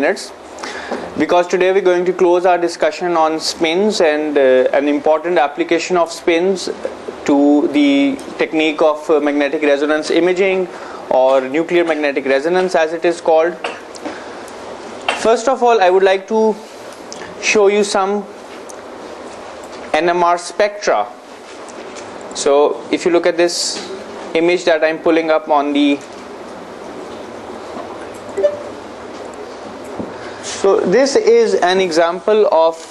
minutes, because today we're going to close our discussion on spins and an important application of spins to the technique of magnetic resonance imaging, or nuclear magnetic resonance as it is called. First of all, I would like to show you some NMR spectra. So if you look at this image that I'm pulling up on the, so this is an example of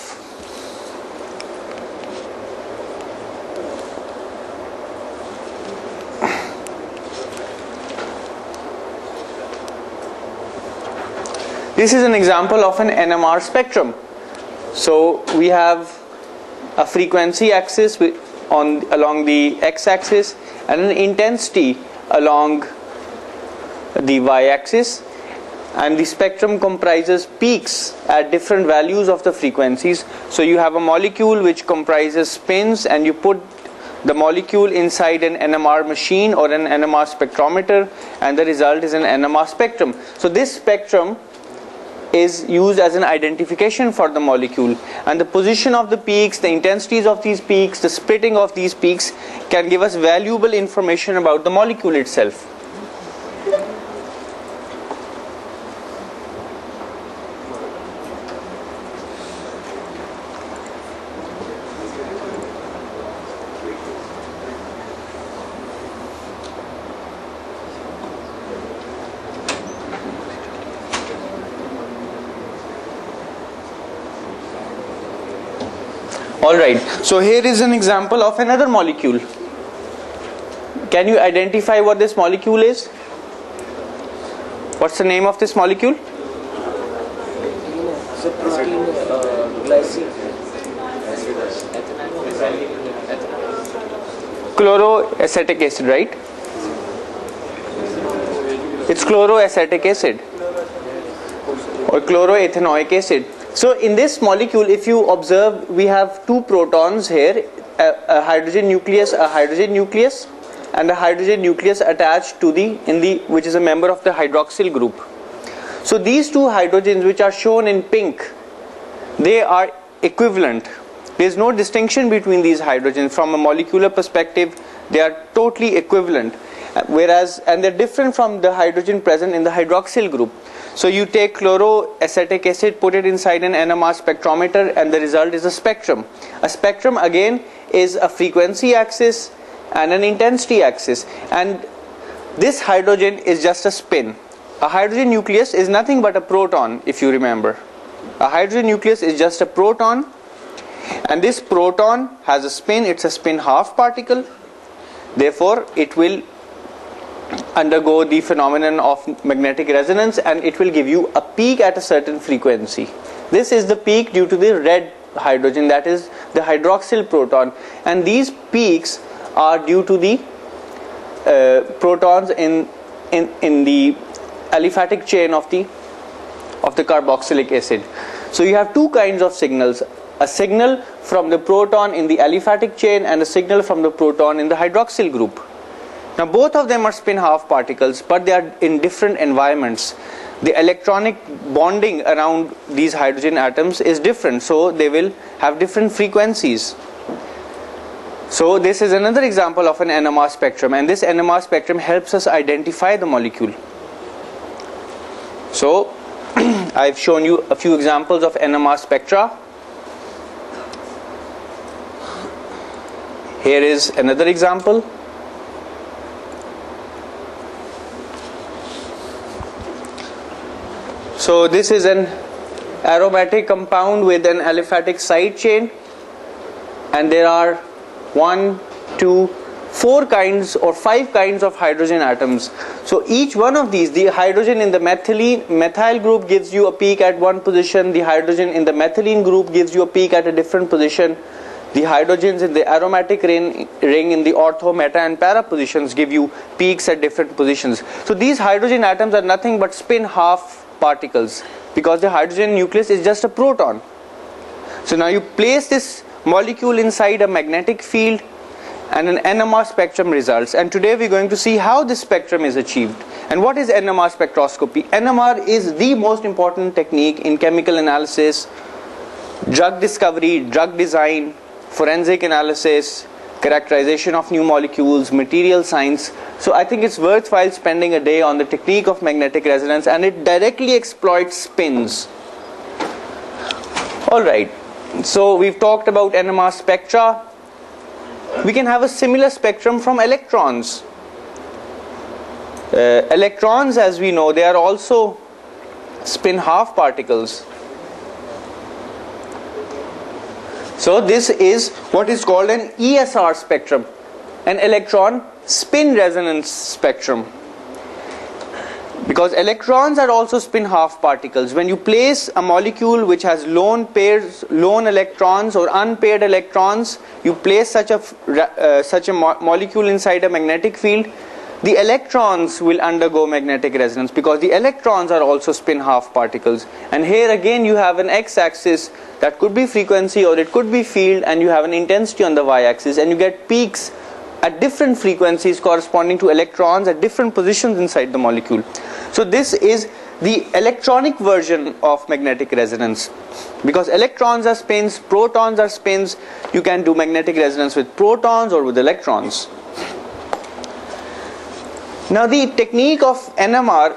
an NMR spectrum. So we have a frequency axis along the x-axis and an intensity along the y-axis, and the spectrum comprises peaks at different values of the frequencies. So you have a molecule which comprises spins, and you put the molecule inside an NMR machine or an NMR spectrometer, and the result is an NMR spectrum. So this spectrum is used as an identification for the molecule, and the position of the peaks, the intensities of these peaks, the splitting of these peaks can give us valuable information about the molecule itself. Alright, so here is an example of another molecule. Can you identify what this molecule is? What's the name of this molecule? It's a protein glycine. Chloroacetic acid, right? It's chloroacetic acid or chloroethanoic acid. So in this molecule, if you observe, we have two protons here, a hydrogen nucleus, and a hydrogen nucleus attached to which is a member of the hydroxyl group. So these two hydrogens, which are shown in pink, they are equivalent. There is no distinction between these hydrogens. From a molecular perspective, they are totally equivalent, and they're different from the hydrogen present in the hydroxyl group. So you take chloroacetic acid, put it inside an NMR spectrometer, and the result is a spectrum. A spectrum again is a frequency axis and an intensity axis, and this hydrogen is just a spin. A hydrogen nucleus is nothing but a proton, if you remember. A hydrogen nucleus is just a proton, and this proton has a spin. It's a spin half particle. Therefore it will undergo the phenomenon of magnetic resonance, and it will give you a peak at a certain frequency. This is the peak due to the red hydrogen, that is the hydroxyl proton, and these peaks are due to the protons in the aliphatic chain of the carboxylic acid. So you have two kinds of signals: a signal from the proton in the aliphatic chain and a signal from the proton in the hydroxyl group. Now both of them are spin half particles, but they are in different environments. The electronic bonding around these hydrogen atoms is different, so they will have different frequencies. So this is another example of an NMR spectrum, and this NMR spectrum helps us identify the molecule. So I've shown you a few examples of NMR spectra. Here is another example. So this is an aromatic compound with an aliphatic side chain, and there are 1, 2, 4 kinds or 5 kinds of hydrogen atoms. So each one of these, the hydrogen in the methyl group gives you a peak at one position, the hydrogen in the methylene group gives you a peak at a different position, the hydrogens in the aromatic ring in the ortho, meta and para positions give you peaks at different positions. So these hydrogen atoms are nothing but spin half particles, because the hydrogen nucleus is just a proton. So now you place this molecule inside a magnetic field, and an NMR spectrum results. And today we're going to see how this spectrum is achieved. And what is NMR spectroscopy? NMR is the most important technique in chemical analysis, drug discovery, drug design, forensic analysis, characterization of new molecules, material science. So I think it's worthwhile spending a day on the technique of magnetic resonance, and it directly exploits spins. Alright, so we've talked about NMR spectra. We can have a similar spectrum from electrons. Electrons, as we know, they are also spin half particles. So this is what is called an ESR spectrum, an electron spin resonance spectrum. Because electrons are also spin half particles. When you place a molecule which has lone electrons or unpaired electrons, you place such a molecule inside a magnetic field, the electrons will undergo magnetic resonance because the electrons are also spin half particles. And here again you have an x-axis that could be frequency or it could be field, and you have an intensity on the y-axis, and you get peaks at different frequencies corresponding to electrons at different positions inside the molecule. So this is the electronic version of magnetic resonance. Because electrons are spins, protons are spins, you can do magnetic resonance with protons or with electrons. Now the technique of NMR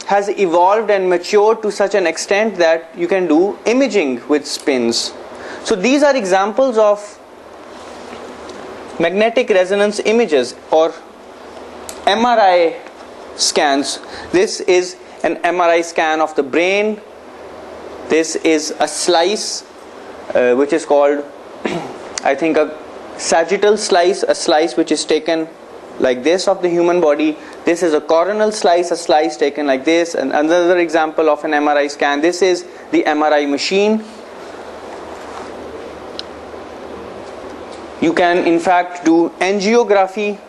has evolved and matured to such an extent that you can do imaging with spins. So these are examples of magnetic resonance images or MRI scans. This is an MRI scan of the brain. This is a slice which is called I think a sagittal slice, a slice which is taken like this of the human body. This is a coronal slice, a slice taken like this. And another example of an MRI scan, this is the MRI machine. You can in fact do angiography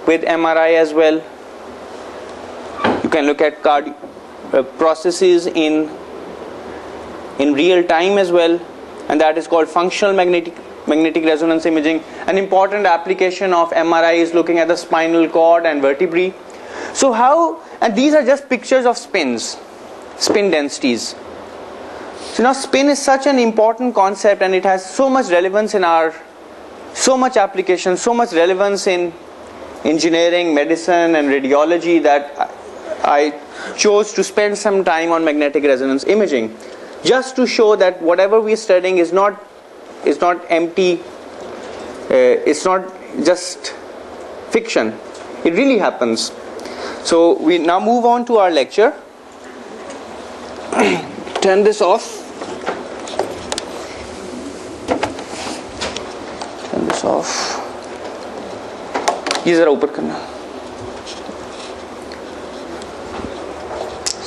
with MRI as well. You can look at processes in real time as well, and that is called functional magnetic resonance imaging. An important application of MRI is looking at the spinal cord and vertebrae. So and these are just pictures of spins, spin densities. So now spin is such an important concept, and it has so much relevance so much application, so much relevance in engineering, medicine and radiology, that I chose to spend some time on magnetic resonance imaging, just to show that whatever we are studying is not empty, it's not just fiction, it really happens. So we now move on to our lecture. Turn this off. Turn this off. ये जरा ऊपर करना,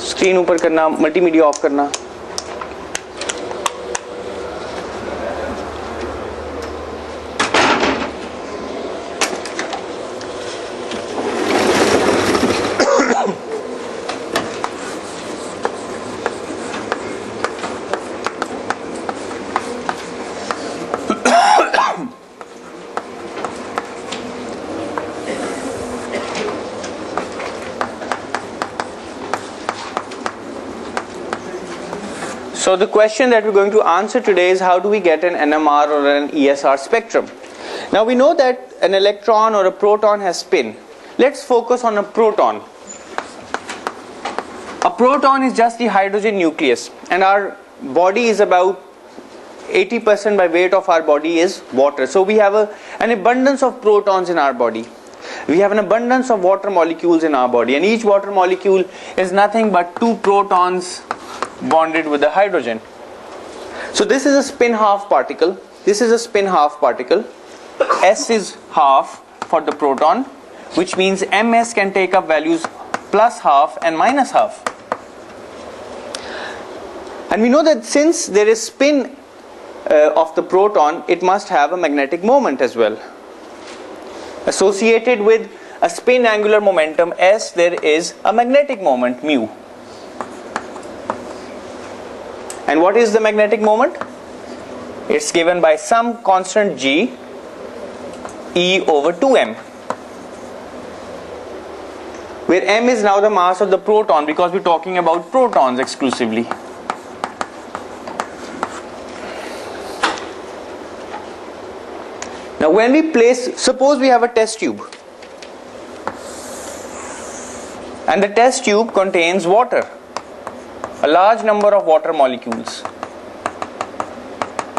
screen ऊपर करना, multimedia of करना. So the question that we're going to answer today is, how do we get an NMR or an ESR spectrum? Now we know that an electron or a proton has spin. Let's focus on a proton. A proton is just the hydrogen nucleus, and our body is about 80% by weight of our body is water. So we have an abundance of protons in our body. We have an abundance of water molecules in our body, and each water molecule is nothing but two protons bonded with the hydrogen. So this is a spin half particle. This is a spin half particle. S is half for the proton, which means ms can take up values plus half and minus half. And we know that since there is spin of the proton, it must have a magnetic moment as well. Associated with a spin angular momentum S, there is a magnetic moment mu. And what is the magnetic moment? It's given by some constant g E over 2m, where m is now the mass of the proton, because we're talking about protons exclusively. Now when we place, suppose we have a test tube, and the test tube contains water, a large number of water molecules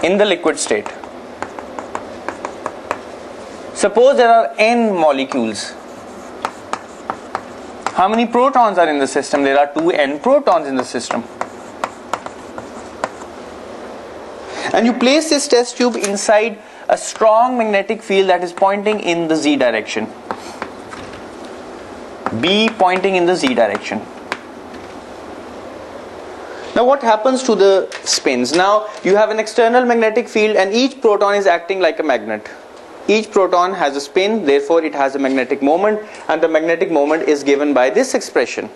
in the liquid state. Suppose there are n molecules. How many protons are in the system? There are 2n protons in the system. And you place this test tube inside a strong magnetic field that is pointing in the z direction. B pointing in the z direction. Now what happens to the spins? Now you have an external magnetic field and each proton is acting like a magnet. Each proton has a spin, therefore it has a magnetic moment, and the magnetic moment is given by this expression.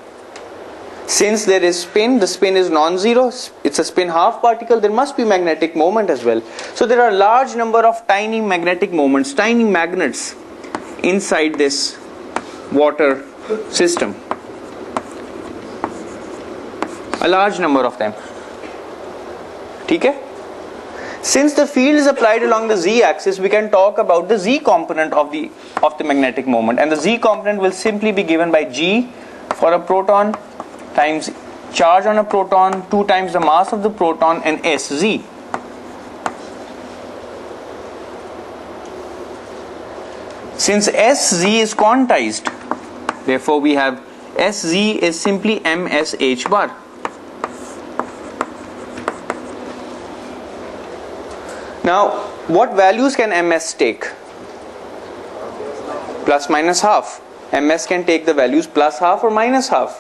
Since there is spin, the spin is non-zero, it's a spin half particle, there must be magnetic moment as well. So there are a large number of tiny magnetic moments, tiny magnets inside this water system. A large number of them. Okay? Since the field is applied along the z-axis, we can talk about the z component of the magnetic moment, and the z component will simply be given by g for a proton times charge on a proton, 2 times the mass of the proton, and sz. Since sz is quantized, therefore we have sz is simply msh bar. Now, what values can ms take? Plus minus half. Ms can take the values plus half or minus half.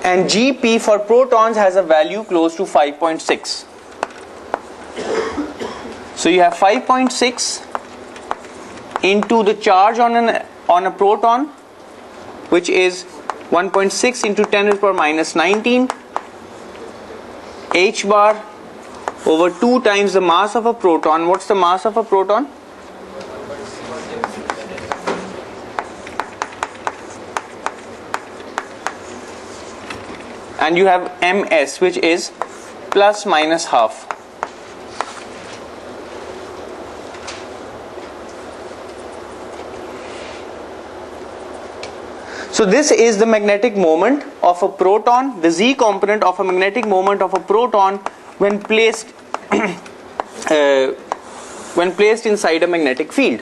And Gp for protons has a value close to 5.6. So you have 5.6 into the charge on a proton, which is 1.6 into 10 to the power minus 19 h bar over 2 times the mass of a proton. What's the mass of a proton? And you have ms, which is plus minus half. So this is the magnetic moment of a proton, the z component of a magnetic moment of a proton when placed inside a magnetic field.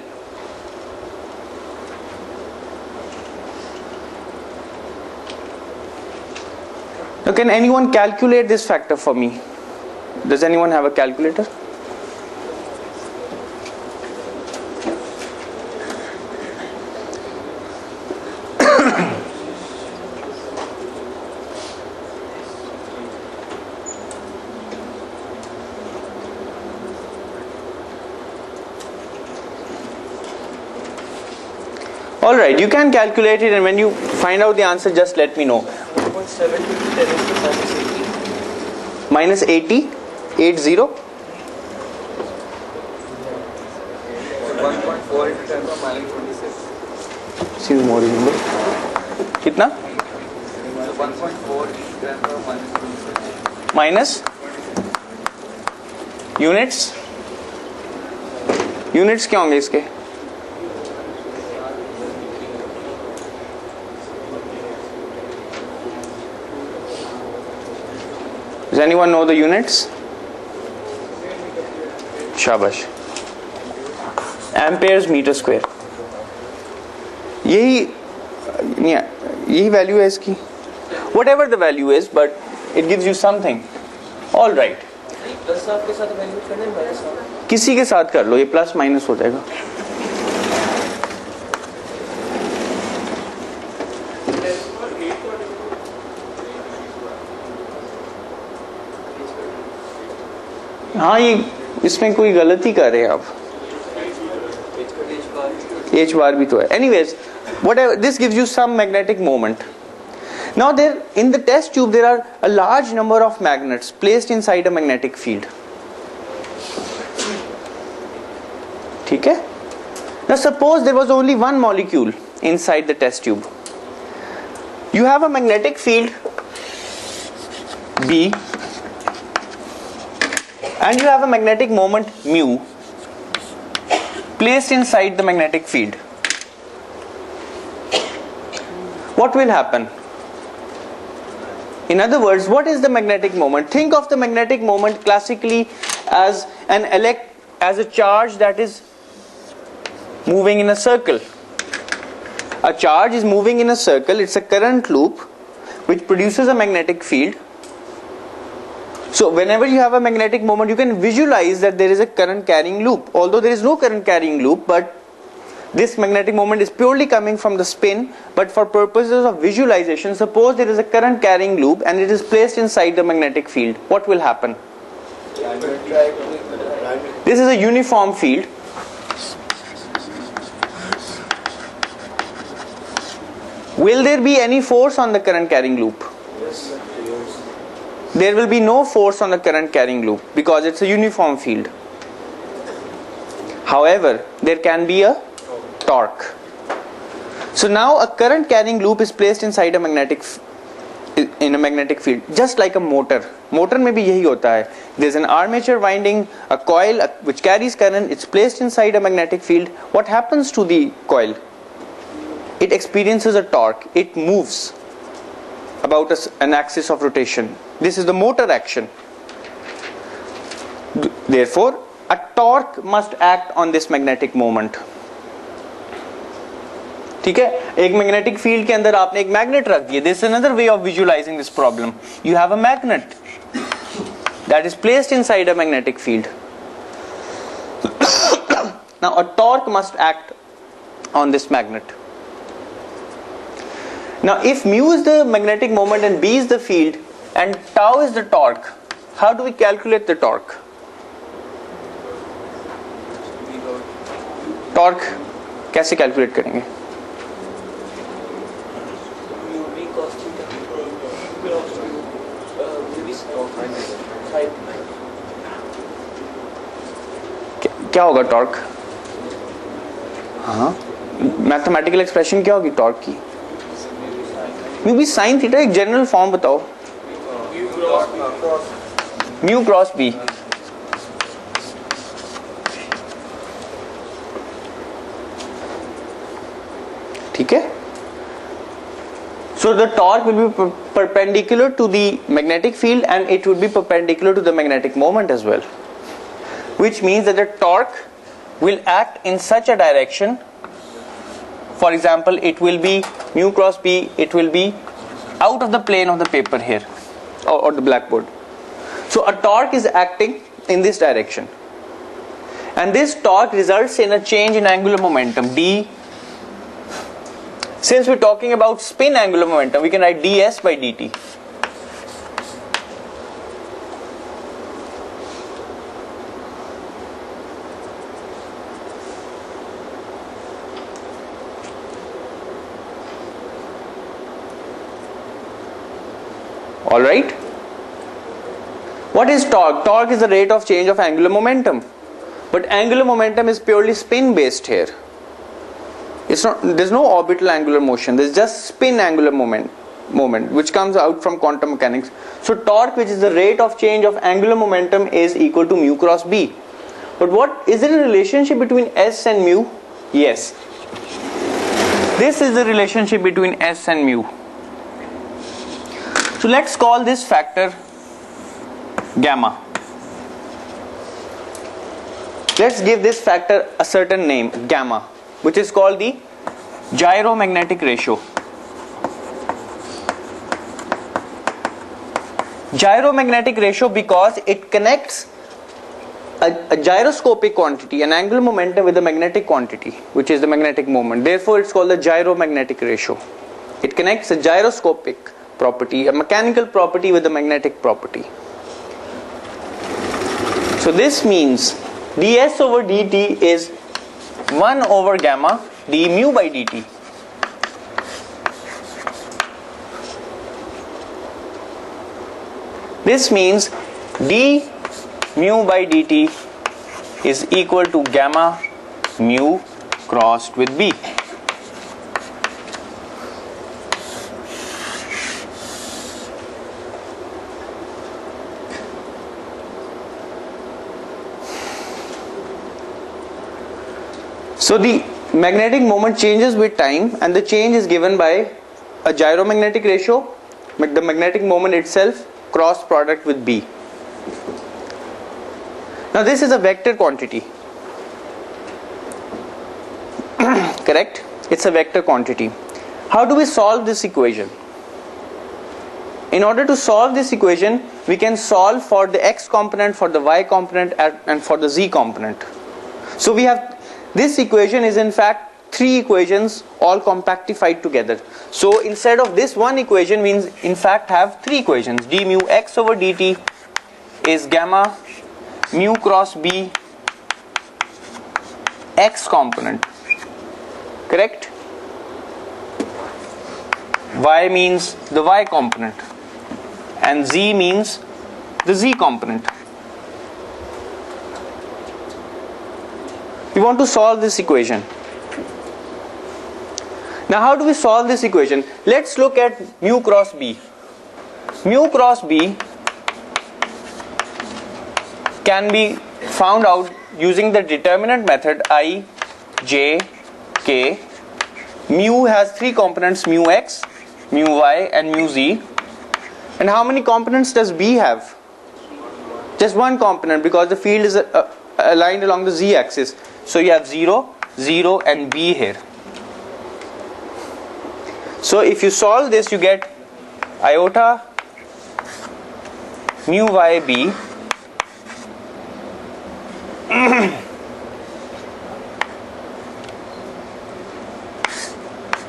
Now can anyone calculate this factor for me? Does anyone have a calculator? Alright, you can calculate it, and when you find out the answer, just let me know. 1.7 to 10 to Minus 80? 80? 1.4 into 10 to minus 26. Seems more reasonable. Kitna? 1.4 into 10 to minus 26. Minus? Units? Units क्या होंगे इसके? Does anyone know the units? Shabash. Amperes meter square. यही value है इसकी. Whatever the value is, but it gives you something. All right. Plus आपके साथ value करना है माइनस आप किसी के साथ कर लो, ये प्लस माइनस हो जाएगा. हाँ, ये इसमें कोई गलती कर रहे हैं आप. H bar भी तो है. Anyways, whatever, this gives you some magnetic moment. Now there, in the test tube, there are a large number of magnets placed inside a magnetic field. Now suppose there was only one molecule inside the test tube. You have a magnetic field B and you have a magnetic moment mu placed inside the magnetic field. What will happen? In other words, what is the magnetic moment? Think of the magnetic moment classically as as a charge that is moving in a circle. A charge is moving in a circle, it's a current loop which produces a magnetic field. So whenever you have a magnetic moment, you can visualize that there is a current carrying loop. Although there is no current carrying loop, but this magnetic moment is purely coming from the spin. But for purposes of visualization, suppose there is a current carrying loop and it is placed inside the magnetic field. What will happen? This is a uniform field. Will there be any force on the current carrying loop? There will be no force on the current carrying loop because it's a uniform field. However, there can be a torque. So now a current carrying loop is placed inside a magnetic field, just like a motor. Motor में भी यही होता है. There's an armature winding, a coil which carries current. It's placed inside a magnetic field. What happens to the coil? It experiences a torque. It moves about an axis of rotation. This is the motor action. Therefore, a torque must act on this magnetic moment. ठीक है, एक magnetic field के अंदर आपने एक magnet रख दिया. This is another way of visualizing this problem. You have a magnet that is placed inside a magnetic field. Now a torque must act on this magnet. Now if mu is the magnetic moment and B is the field and tau is the torque, how do we calculate the torque? Torque कैसे calculate करेंगे? क्या होगा torque? हाँ, mathematical expression क्या होगी torque की? Mu B sine theta. एक general form बताओ. Mu cross B. ठीक है. So the torque will be perpendicular to the magnetic field and it will be perpendicular to the magnetic moment as well, which means that the torque will act in such a direction. For example, it will be mu cross B, it will be out of the plane of the paper here or the blackboard. So a torque is acting in this direction and this torque results in a change in angular momentum d. Since we're talking about spin angular momentum, we can write ds by dt. Alright? What is torque? Torque is the rate of change of angular momentum. But angular momentum is purely spin based here. It's not, there's no orbital angular motion, there's just spin angular moment which comes out from quantum mechanics. So torque, which is the rate of change of angular momentum, is equal to mu cross B. But what is there a relationship between S and mu? Yes. This is the relationship between S and mu. So let's call this factor gamma. Let's give this factor a certain name, gamma, which is called the gyromagnetic ratio. Gyromagnetic ratio because it connects a gyroscopic quantity, an angular momentum, with a magnetic quantity, which is the magnetic moment. Therefore, it's called the gyromagnetic ratio. It connects a gyroscopic property, a mechanical property, with a magnetic property. So this means ds over dt is 1 over gamma d mu by dt. This means d mu by dt is equal to gamma mu crossed with B. So the magnetic moment changes with time, and the change is given by a gyromagnetic ratio, the magnetic moment itself, cross product with B. Now this is a vector quantity. Correct? It's a vector quantity. How do we solve this equation? In order to solve this equation, we can solve for the x component, for the y component, and for the z component. So we have, this equation is in fact three equations all compactified together. So instead of this one equation, we in fact have three equations. D mu x over dt is gamma mu cross B x component. Correct? Y means the y component, and z means the z component. We want to solve this equation. Now how do we solve this equation? Let's look at mu cross B. Mu cross B can be found out using the determinant method I, J, K. Mu has three components: mu x, mu y, and mu z. And how many components does B have? Just one component, because the field is aligned along the z axis. So you have 0, 0 and B here. So if you solve this, you get iota mu y B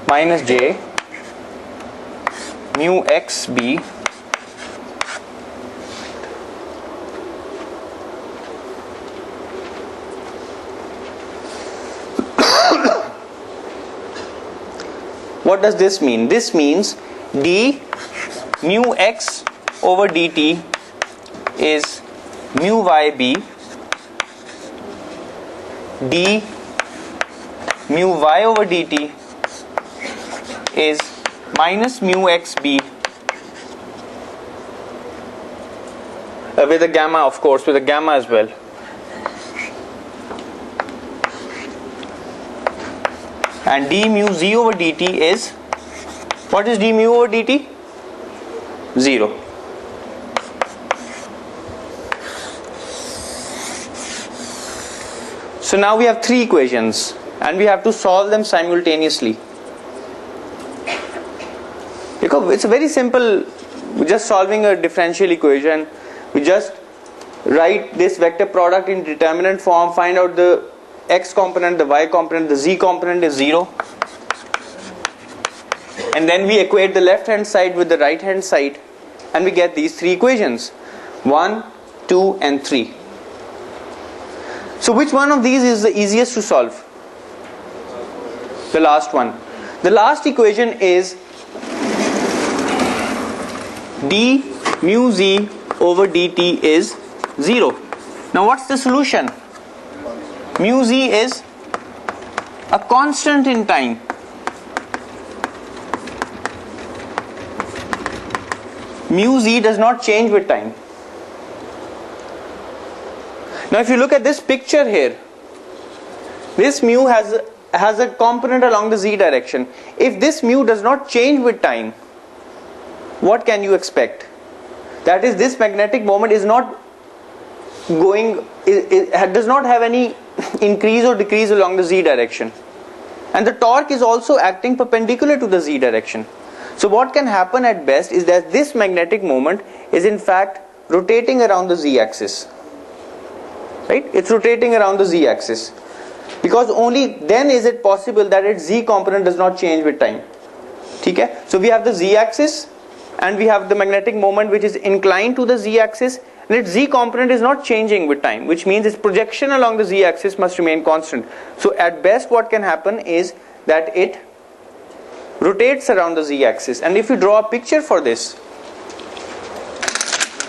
minus j mu x B What does this mean? This means d mu x over dt is mu y B, d mu y over dt is minus mu x B, with a gamma, of course, with a gamma as well. And d mu z over dt is, what is d mu over dt? 0. So now we have three equations and we have to solve them simultaneously. Because it's very simple, just solving a differential equation. We just write this vector product in determinant form, find out the x component, the y component, the z component is 0, and then we equate the left hand side with the right hand side, and we get these three equations: 1, 2 and 3. So which one of these is the easiest to solve? The last one. The last equation is d mu z over dt is 0. Now what's the solution? Mu z is a constant in time. Mu z does not change with time. Now if you look at this picture here, this mu has a component along the z direction. If this mu does not change with time, what can you expect? That is, this magnetic moment is not going, it does not have any increase or decrease along the z direction, and the torque is also acting perpendicular to the z direction. So what can happen at best is that this magnetic moment is in fact rotating around the z axis, right? It's rotating around the z axis, because only then is it possible that its z component does not change with time. Okay? So we have the z axis and we have the magnetic moment which is inclined to the z axis, and its z component is not changing with time, which means its projection along the z axis must remain constant. So at best what can happen is that it rotates around the z axis. And if you draw a picture for this,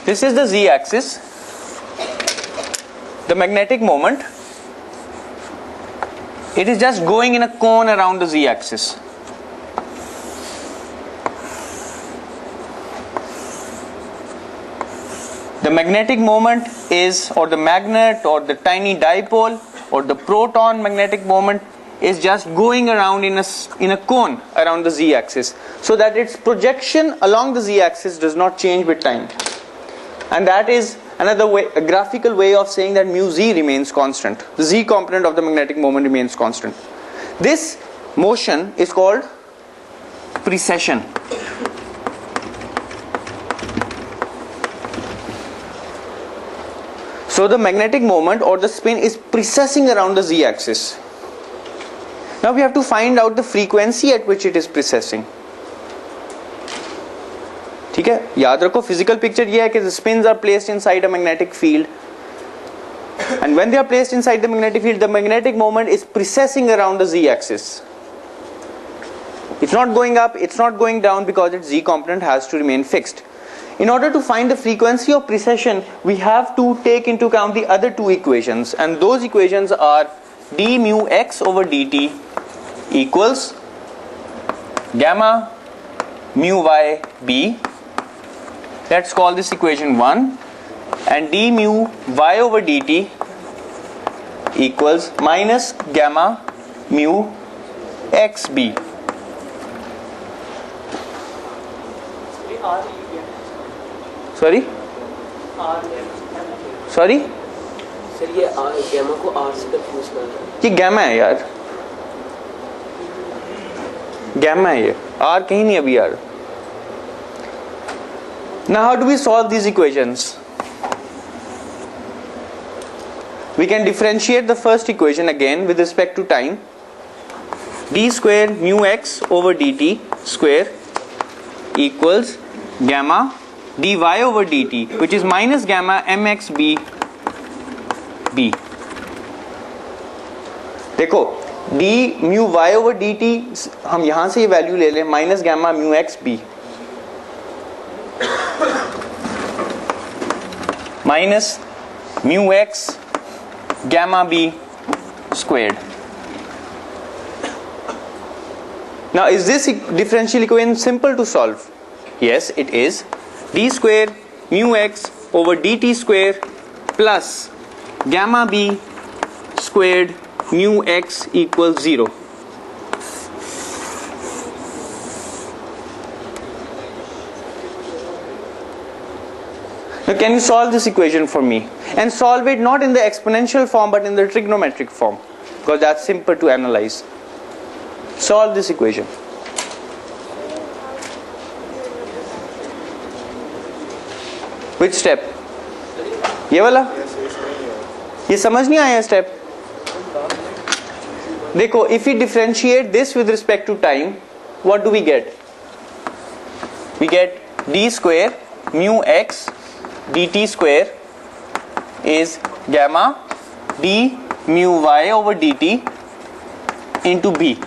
this is the z axis, the magnetic moment It is just going in a cone around the z-axis. The magnetic moment is, or the magnet, or the tiny dipole, or the proton magnetic moment is just going around in a cone around the z-axis, so that its projection along the z-axis does not change with time. And that is another way, a graphical way of saying that mu z remains constant. The z component of the magnetic moment remains constant. This motion is called precession. So the magnetic moment or the spin is precessing around the z-axis. Now we have to find out the frequency at which it is precessing. ठीक है, याद रखो physical picture ये है कि the spins are placed inside a magnetic field, and when they are placed inside the magnetic field, the magnetic moment is precessing around the z-axis. It's not going up, it's not going down, because its z component has to remain fixed. In order to find the frequency of precession, we have to take into account the other two equations, and those equations are d mu x over dt equals gamma mu y b. Let's call this equation 1, and d mu y over dt equals minus gamma mu xb. Sorry? Sorry? Sir ये gamma को are से confuse कर रहा है. ये gamma है यार, gamma है ये, आर कहीं नहीं अभी यार. Now how do we solve these equations? We can differentiate the first equation again with respect to time. D square mu x over dt square equals gamma dy over dt, which is minus gamma mxb b. देखो d mu y over dt हम यहां से ये value ले लें, minus gamma mu x b minus mu x gamma b squared. Now is this differential equation simple to solve? Yes, it is. D square mu x over dt square plus gamma b squared mu x equals 0. Now can you solve this equation for me, and solve it not in the exponential form but in the trigonometric form, because that's simple to analyze. Solve this equation. Which step? ये वाला? ये समझ नहीं आया step? देखो, if we differentiate this with respect to time, what do we get? We get d square mu x dt square is gamma d mu y over dt into b.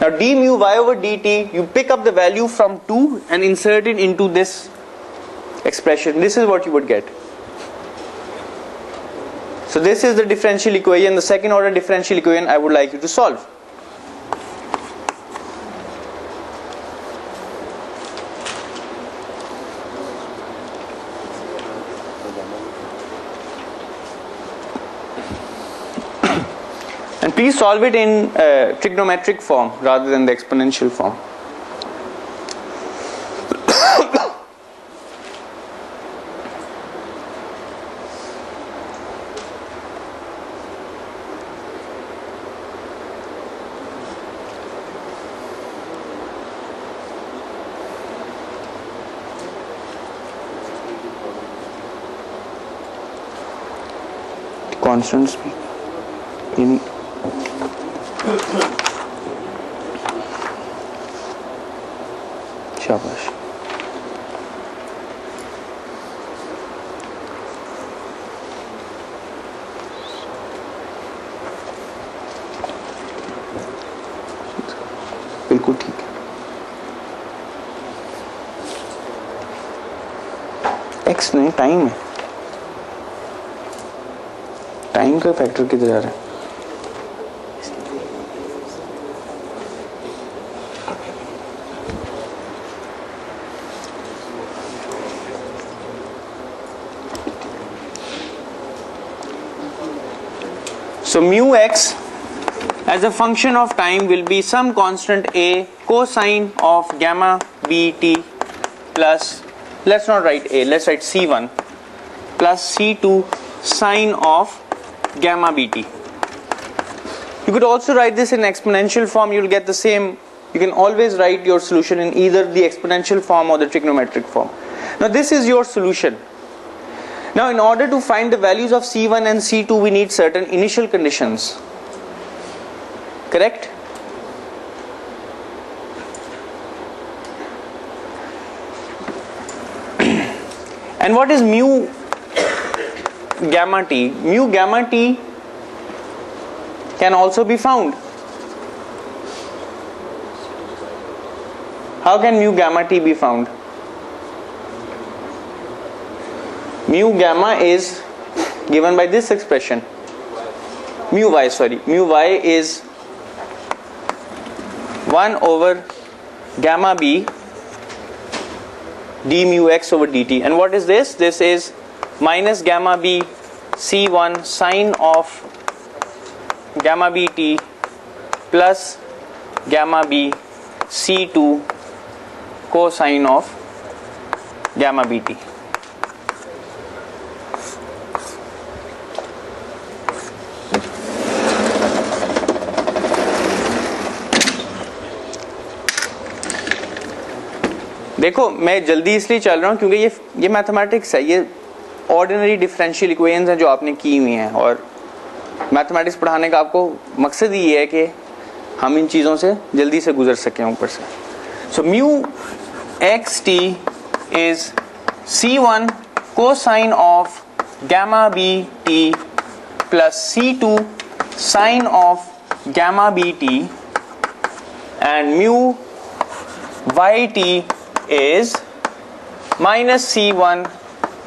Now d mu y over dt, you pick up the value from 2 and insert it into this expression. This is what you would get. So this is the differential equation, the second order differential equation I would like you to solve. And please solve it in trigonometric form rather than the exponential form. Constants in शाबाश. बिल्कुल ठीक है. X नहीं, time है. Time का factor किधर जा रहा है? So mu x as a function of time will be some constant a cosine of gamma bt plus, let's not write a, let's write c1 plus c2 sine of gamma bt. You could also write this in exponential form. You will get the same. You can always write your solution in either the exponential form or the trigonometric form. Now this is your solution. Now in order to find the values of c1 and c2 we need certain initial conditions. Correct? And what is mu gamma t? Mu gamma t can also be found. How can mu gamma t be found? Mu gamma is given by this expression. Mu y is 1 over gamma b d mu x over dt. And what is this? This is minus gamma b c1 sine of gamma bt plus gamma b c2 cosine of gamma bt. देखो मैं जल्दी इसलिए चल रहा हूँ क्योंकि ये mathematics है, ये ऑर्डिनरी डिफरेंशियल इक्वेशंस हैं जो आपने की हुई हैं, और मैथमेटिक्स पढ़ाने का आपको मकसद ही ये है कि हम इन चीज़ों से जल्दी से गुजर सकें ऊपर से. So mu x T is c1 cosine of gamma bt plus c2 sine of gamma bt, and mu yt is minus c1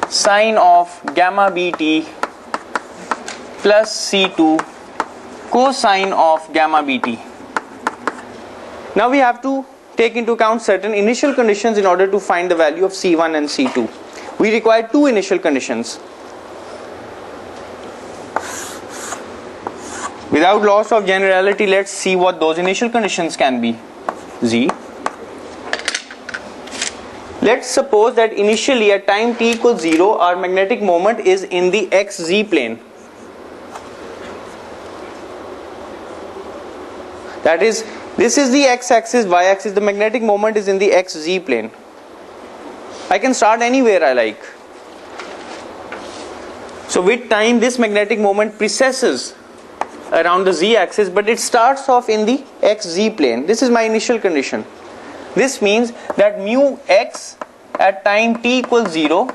sine of gamma bt plus c2 cosine of gamma bt. Now we have to take into account certain initial conditions in order to find the value of c1 and c2. We require two initial conditions. Without loss of generality, let's see what those initial conditions can be. Z. Let's suppose that initially at time t equals 0, our magnetic moment is in the xz plane. That is, this is the x-axis, y-axis, the magnetic moment is in the xz plane. I can start anywhere I like. So with time this magnetic moment precesses around the z-axis, but it starts off in the xz plane. This is my initial condition. This means that mu x at time t equals 0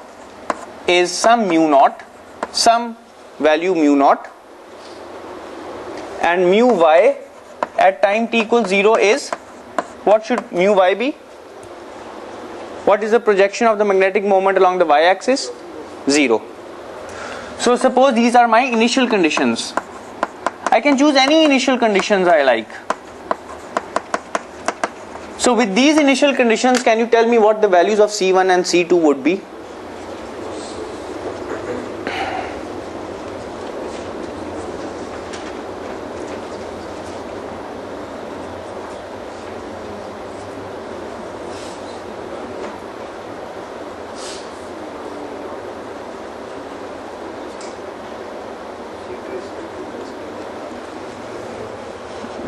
is some mu naught, some value mu naught, and mu y at time t equals 0 is, what should mu y be? What is the projection of the magnetic moment along the y-axis? 0. So suppose these are my initial conditions. I can choose any initial conditions I like. So with these initial conditions, can you tell me what the values of C1 and C2 would be?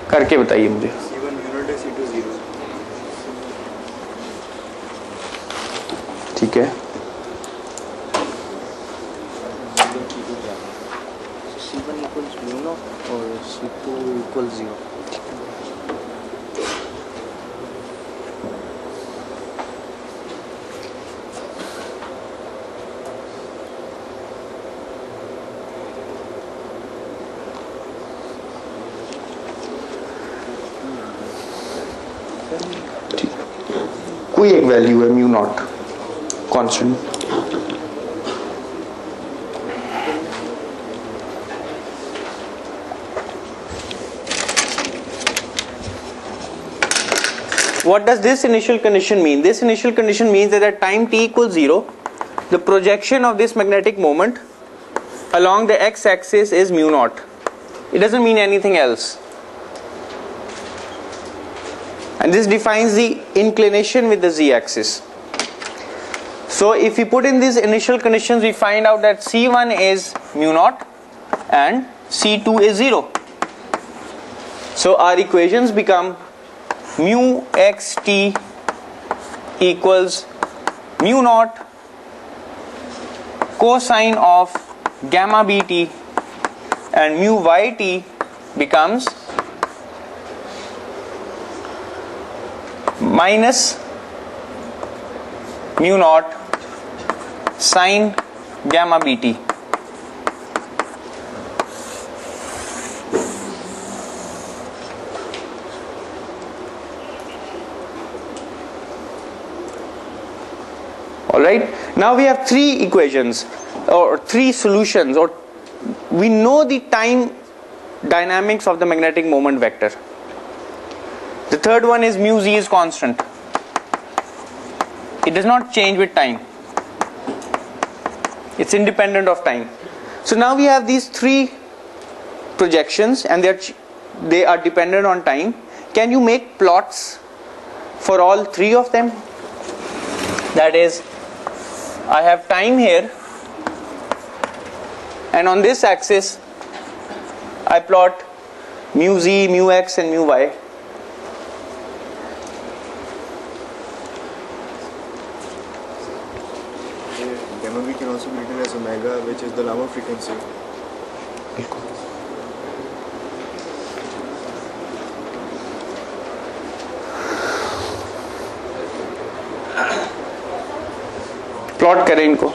करके बताइए मुझे. C1 unit है, C2 0. ठीक है. C1 equals mu naught और C2 equals 0. कोई एक value है mu naught constant. What does this initial condition mean? This initial condition means that at time t equals 0, the projection of this magnetic moment along the x-axis is mu naught. It doesn't mean anything else. And this defines the inclination with the z-axis. So if we put in these initial conditions, we find out that C1 is mu naught and C2 is 0. So our equations become mu xt equals mu naught cosine of gamma bt, and mu yt becomes minus mu naught sine gamma bt. Alright, now we have three equations or three solutions, or we know the time dynamics of the magnetic moment vector. The third one is mu z is constant. It does not change with time. It's independent of time. So now we have these three projections and they are dependent on time. Can you make plots for all three of them? That is, I have time here, and on this axis I plot mu z, mu x and mu y. Gamma v can also be written as omega, which is the Raman frequency. Plot करें इनको.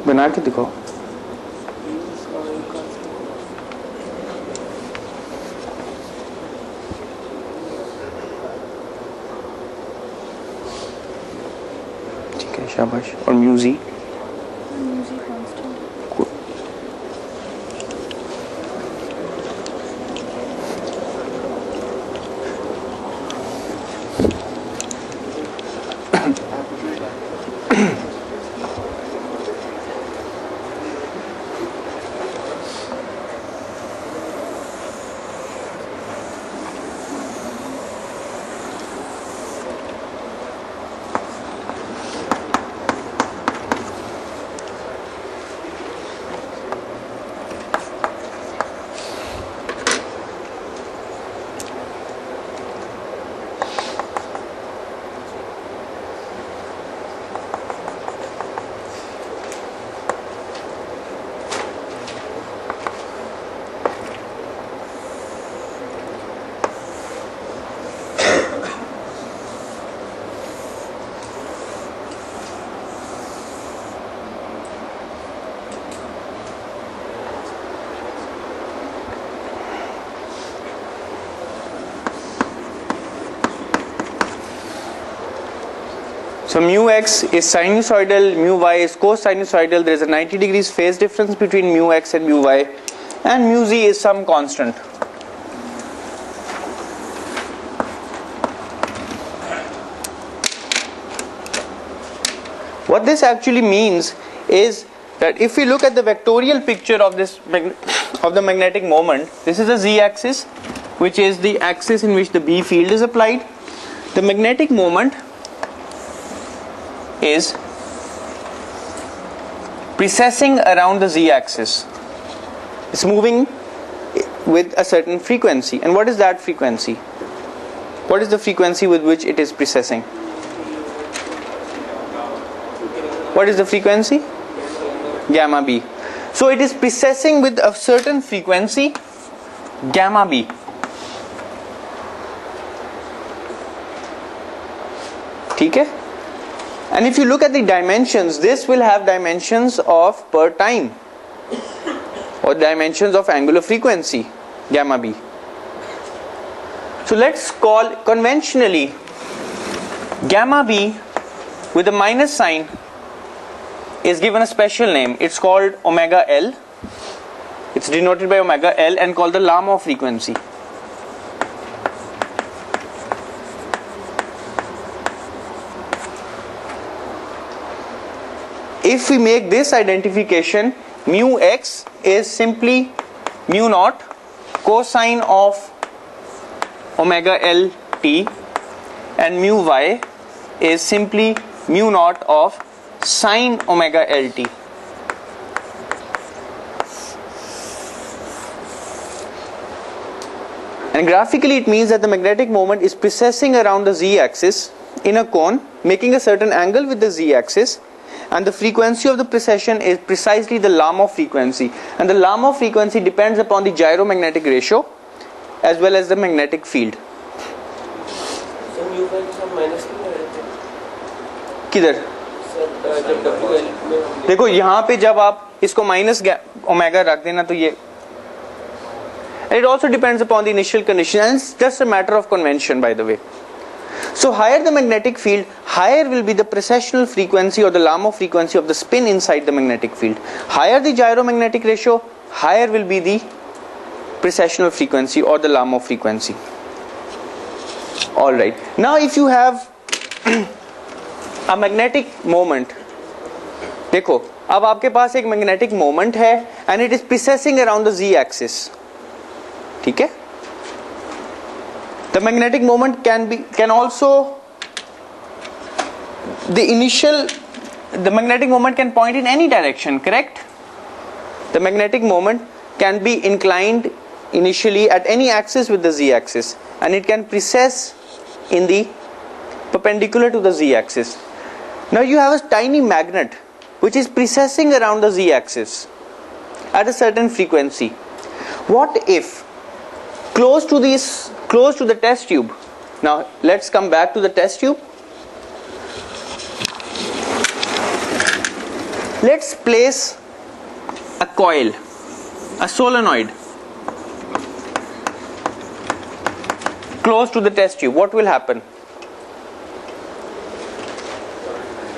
बना के दिखाओ. ठीक है, शाबाश. और music So mu x is sinusoidal, mu y is cosinusoidal. There is a 90 degrees phase difference between mu x and mu y, and mu z is some constant. What this actually means is that if we look at the vectorial picture of this of the magnetic moment, this is the z-axis, which is the axis in which the B field is applied. The magnetic moment is precessing around the z-axis. It's moving with a certain frequency. And what is that frequency? What is the frequency with which it is precessing? What is the frequency? Gamma b. So it is precessing with a certain frequency, gamma b. ठीक है? And if you look at the dimensions, this will have dimensions of per time or dimensions of angular frequency, gamma b. So let's call conventionally gamma b with a minus sign is given a special name. It's called omega L. It's denoted by omega L and called the Lamont frequency. If we make this identification, mu x is simply mu naught cosine of omega L t, and mu y is simply mu naught of sine omega L t. And graphically it means that the magnetic moment is precessing around the z-axis in a cone, making a certain angle with the z-axis, and the frequency of the precession is precisely the Lamont frequency, and the Lamont frequency depends upon the gyromagnetic ratio as well as the magnetic field. So mu का सब minus नहीं हो रहे थे किधर? Sir जब WL में हमने देखो यहाँ पे जब आप इसको माइनस ओमेगा रख देना तो ये, it also depends upon the initial condition, and it's just a matter of convention, by the way. So higher the magnetic field, higher will be the precessional frequency or the Lamont frequency of the spin inside the magnetic field. Higher the gyromagnetic ratio, higher will be the precessional frequency or the Lamont frequency. Alright, now if you have a magnetic moment, देखो अब आपके पास एक magnetic moment है and it is precessing around the z-axis, ठीक है? The magnetic moment can also, the magnetic moment can point in any direction, correct? The magnetic moment can be inclined initially at any axis with the z-axis, and it can precess in the perpendicular to the z-axis. Now you have a tiny magnet which is precessing around the z-axis at a certain frequency. What if close to the test tube, now let's come back to the test tube. Let's place a coil, a solenoid close to the test tube. What will happen?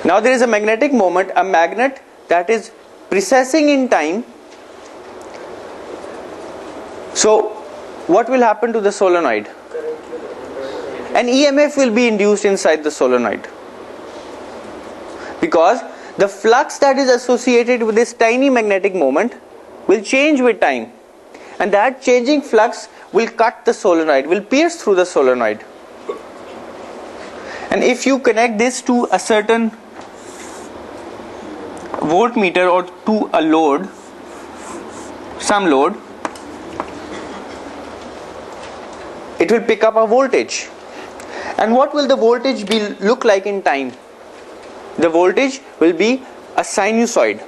Now there is a magnetic moment, a magnet that is precessing in time. So what will happen to the solenoid? An EMF will be induced inside the solenoid, because the flux that is associated with this tiny magnetic moment will change with time, and that changing flux will cut the solenoid, will pierce through the solenoid. And if you connect this to a certain voltmeter or to a load, some load, it will pick up a voltage. And what will the voltage look like in time? The voltage will be a sinusoid.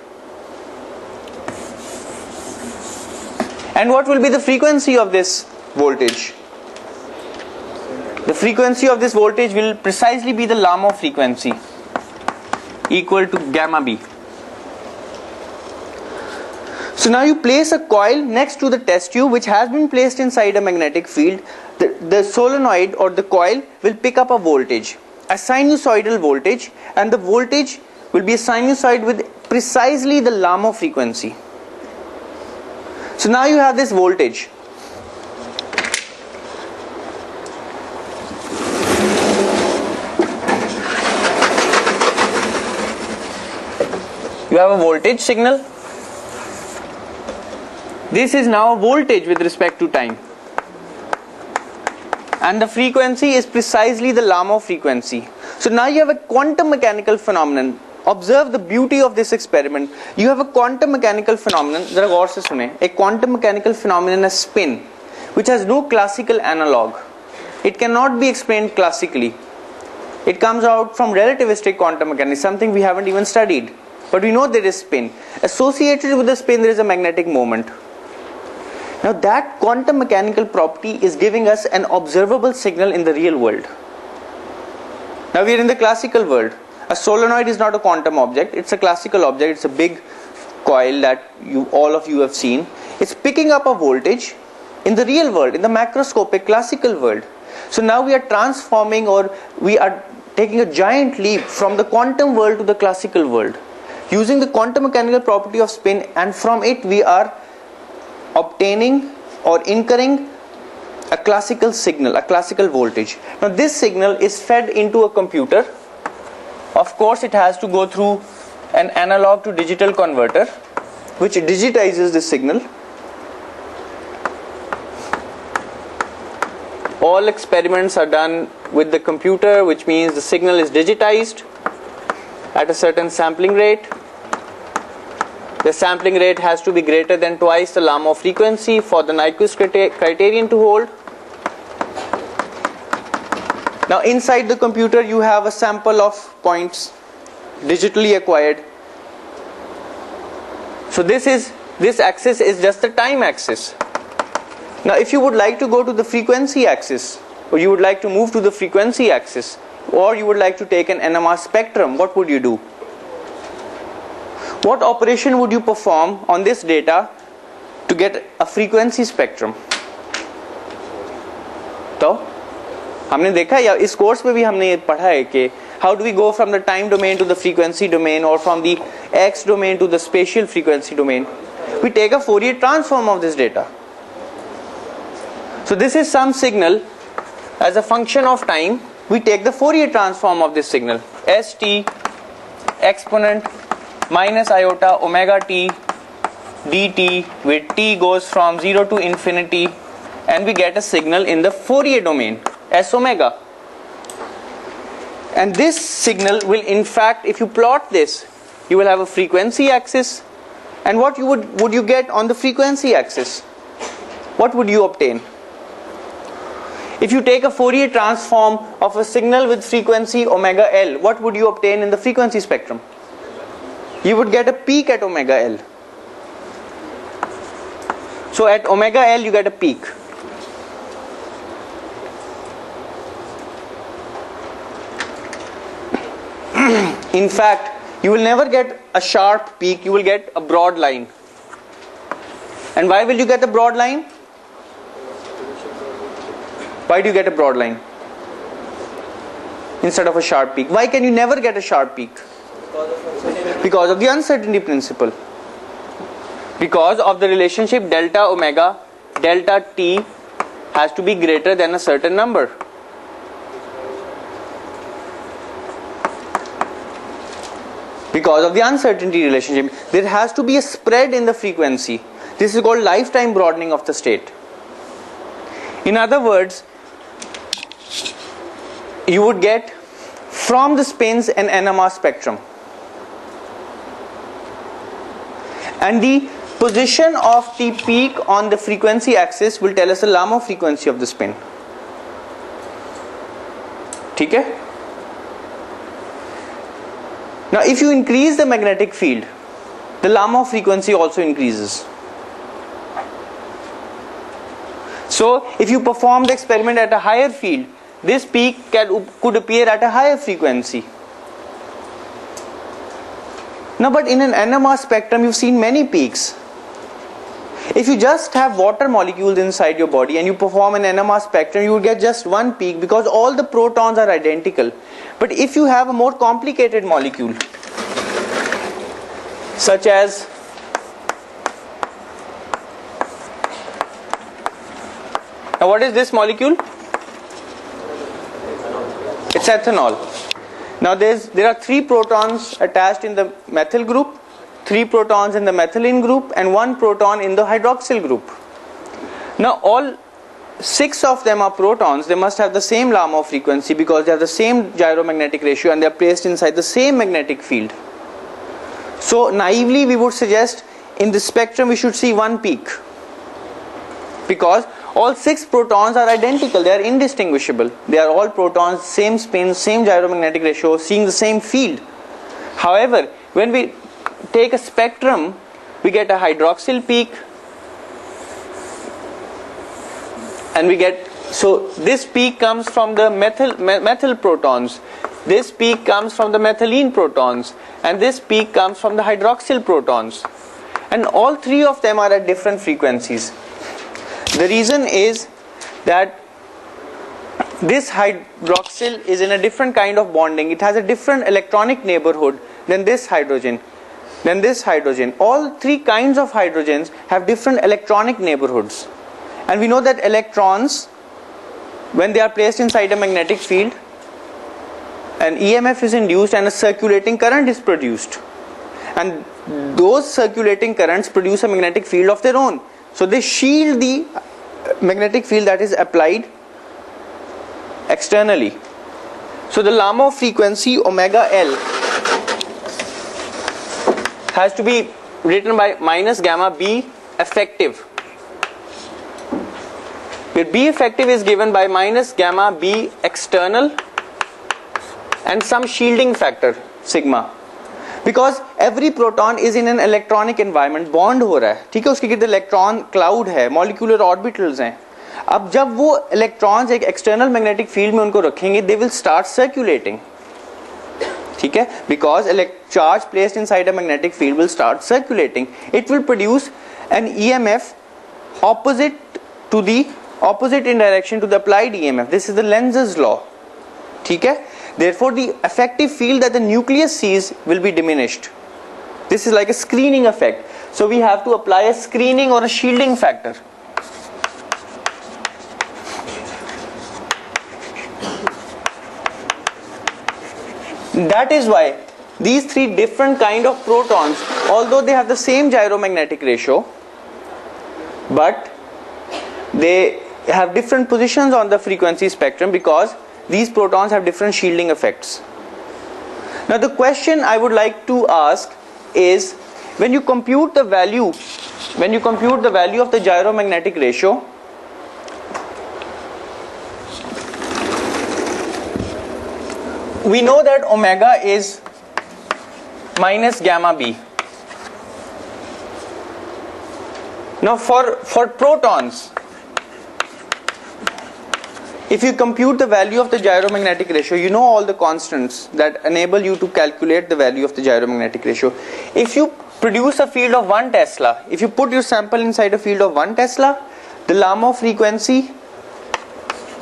And what will be the frequency of this voltage? The frequency of this voltage will precisely be the Lamont frequency, equal to gamma b. So now you place a coil next to the test tube which has been placed inside a magnetic field. The solenoid or the coil will pick up a voltage, a sinusoidal voltage, and the voltage will be a sinusoid with precisely the Lamont frequency. So now you have this voltage. You have a voltage signal. This is now voltage with respect to time, and the frequency is precisely the Lamont frequency. So now you have a quantum mechanical phenomenon. Observe the beauty of this experiment. You have a quantum mechanical phenomenon. जरा गौर से सुने. A quantum mechanical phenomenon, a spin, which has no classical analog. It cannot be explained classically. It comes out from relativistic quantum mechanics, something we haven't even studied. But we know there is spin. Associated with the spin, there is a magnetic moment. Now that quantum mechanical property is giving us an observable signal in the real world. Now we are in the classical world. A solenoid is not a quantum object, it's a classical object. It's a big coil that all of you have seen. It's picking up a voltage in the real world, in the macroscopic classical world. So now we are transforming, or we are taking a giant leap from the quantum world to the classical world, using the quantum mechanical property of spin, and from it we are obtaining or incurring a classical signal, a classical voltage. Now this signal is fed into a computer. Of course it has to go through an analog to digital converter, which digitizes this signal. All experiments are done with the computer, which means the signal is digitized at a certain sampling rate. The sampling rate has to be greater than twice the Lamarck frequency for the Nyquist criterion to hold. Now inside the computer you have a sample of points digitally acquired. So this axis is just the time axis. Now if you would like to go to the frequency axis, or you would like to move to the frequency axis, or you would like to take an NMR spectrum, what would you do? What operation would you perform on this data to get a frequency spectrum? तो हमने देखा, या इस course में भी हमने ये पढ़ा है कि how do we go from the time domain to the frequency domain, or from the x domain to the spatial frequency domain? We take a Fourier transform of this data. So this is some signal as a function of time. We take the Fourier transform of this signal, st exponent minus iota omega t dt, with t goes from 0 to infinity, and we get a signal in the Fourier domain, s omega. And this signal will, in fact, if you plot this, you will have a frequency axis. And what would you get on the frequency axis? What would you obtain? If you take a Fourier transform of a signal with frequency omega L, what would you obtain in the frequency spectrum? You would get a peak at omega L. So at omega L you get a peak. In fact, you will never get a sharp peak, you will get a broad line. And why will you get a broad line? Why do you get a broad line instead of a sharp peak? Why can you never get a sharp peak? Because of the uncertainty principle. Because of the relationship delta omega, delta t has to be greater than a certain number. Because of the uncertainty relationship, there has to be a spread in the frequency. This is called lifetime broadening of the state. In other words, you would get from the spins an NMR spectrum, and the position of the peak on the frequency axis will tell us the Lamarck frequency of the spin. ठीक है? Now if you increase the magnetic field, the Lamarck frequency also increases. So if you perform the experiment at a higher field, this peak could appear at a higher frequency. Now but in an NMR spectrum you've seen many peaks. If you just have water molecules inside your body and you perform an NMR spectrum, you will get just one peak because all the protons are identical. But if you have a more complicated molecule, such as now what is this molecule? It's ethanol. Now there are 3 protons attached in the methyl group, 3 protons in the methylene group, and 1 proton in the hydroxyl group. Now all 6 of them are protons. They must have the same Lamarck frequency because they have the same gyromagnetic ratio and they are placed inside the same magnetic field. So naively we would suggest in the spectrum we should see one peak, because all 6 protons are identical, they are indistinguishable. They are all protons, same spin, same gyromagnetic ratio, seeing the same field. However, when we take a spectrum, we get a hydroxyl peak, and we get, so this peak comes from the methyl protons. this peak comes from the methylene protons, and this peak comes from the hydroxyl protons, and all three of them are at different frequencies. The reason is that this hydroxyl is in a different kind of bonding. It has a different electronic neighborhood than this hydrogen. All three kinds of hydrogens have different electronic neighborhoods. And we know that electrons, when they are placed inside a magnetic field, an EMF is induced and a circulating current is produced. And those circulating currents produce a magnetic field of their own. So they shield the magnetic field that is applied externally. So the Lamo frequency omega L has to be written by minus gamma B effective, where B effective is given by minus gamma B external and some shielding factor sigma, because every proton is in an electronic environment, bond हो रहा है, ठीक है, उसके गिर्द electron cloud है, molecular orbitals हैं. अब जब वो इलेक्ट्रॉन्स एक एक्सटर्नल मैग्नेटिक फील्ड में उनको रखेंगे, दे विल स्टार्ट सर्कुलेटिंग, ठीक है, because charge placed inside a magnetic field will start circulating. It will produce an EMF opposite in direction to the applied EMF. This is the Lenz's law, ठीक है. Therefore the effective field that the nucleus sees will be diminished. This is like a screening effect. So we have to apply a screening or a shielding factor. That is why these three different kind of protons, although they have the same gyromagnetic ratio, but they have different positions on the frequency spectrum because these protons have different shielding effects. Now the question I would like to ask is, when you compute the value of the gyromagnetic ratio, we know that omega is minus gamma B. Now for protons, if you compute the value of the gyromagnetic ratio, you know all the constants that enable you to calculate the value of the gyromagnetic ratio. If you produce a field of 1 Tesla, if you put your sample inside a field of 1 Tesla, the Lamo frequency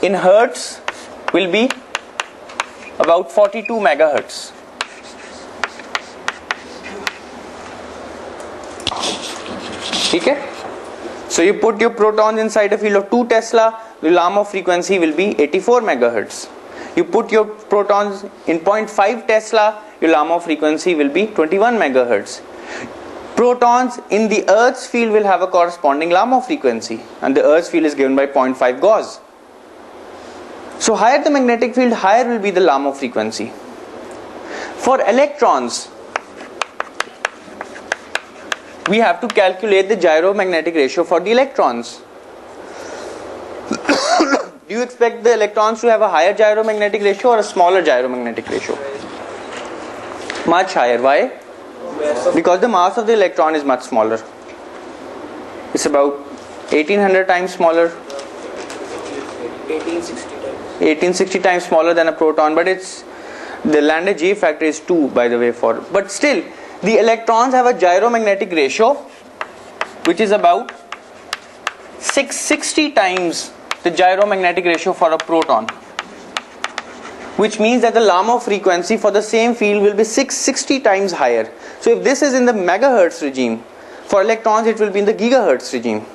in hertz will be about 42 megahertz. Okay? So you put your protons inside a field of 2 Tesla, the Lamo frequency will be 84 megahertz. You put your protons in 0.5 Tesla, your Lamo frequency will be 21 megahertz. Protons in the Earth's field will have a corresponding Lamo frequency, and the Earth's field is given by 0.5 Gauss. So higher the magnetic field, higher will be the Lamo frequency. For electrons, we have to calculate the gyromagnetic ratio for the electrons. Do you expect the electrons to have a higher gyromagnetic ratio or a smaller gyromagnetic ratio? Much higher. Why? Because the mass of the electron is much smaller. It's about 1800 times smaller. 1860 times smaller than a proton, but it's the Landau G factor is 2, by the way, but still the electrons have a gyromagnetic ratio which is about 660 times the gyromagnetic ratio for a proton, which means that the Lamo frequency for the same field will be 660 times higher. So if this is in the megahertz regime, for electrons it will be in the gigahertz regime.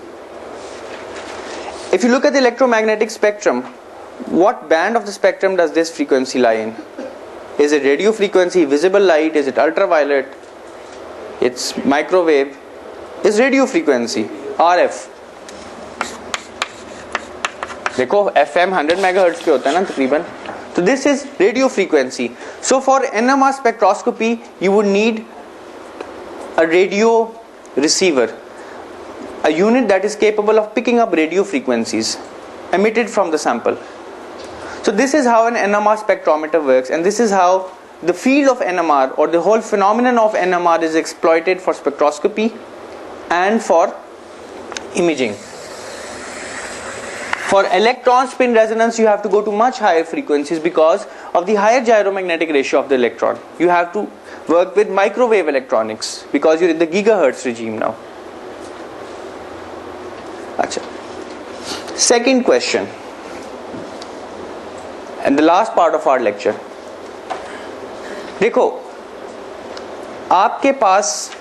If you look at the electromagnetic spectrum, what band of the spectrum does this frequency lie in? Is it radio frequency, visible light, is it ultraviolet, it's microwave? Is radio frequency, RF. देखो FM 100 megahertz पे होता है ना तकरीबन. So this is radio frequency. So for NMR spectroscopy, you would need a radio receiver, a unit that is capable of picking up radio frequencies emitted from the sample. So this is how an NMR spectrometer works, and this is how the field of NMR or the whole phenomenon of NMR is exploited for spectroscopy and for imaging. For electron spin resonance, you have to go to much higher frequencies because of the higher gyromagnetic ratio of the electron. You have to work with microwave electronics because you're in the gigahertz regime now. Achha. Second question, and the last part of our lecture. देखो, आपके पास,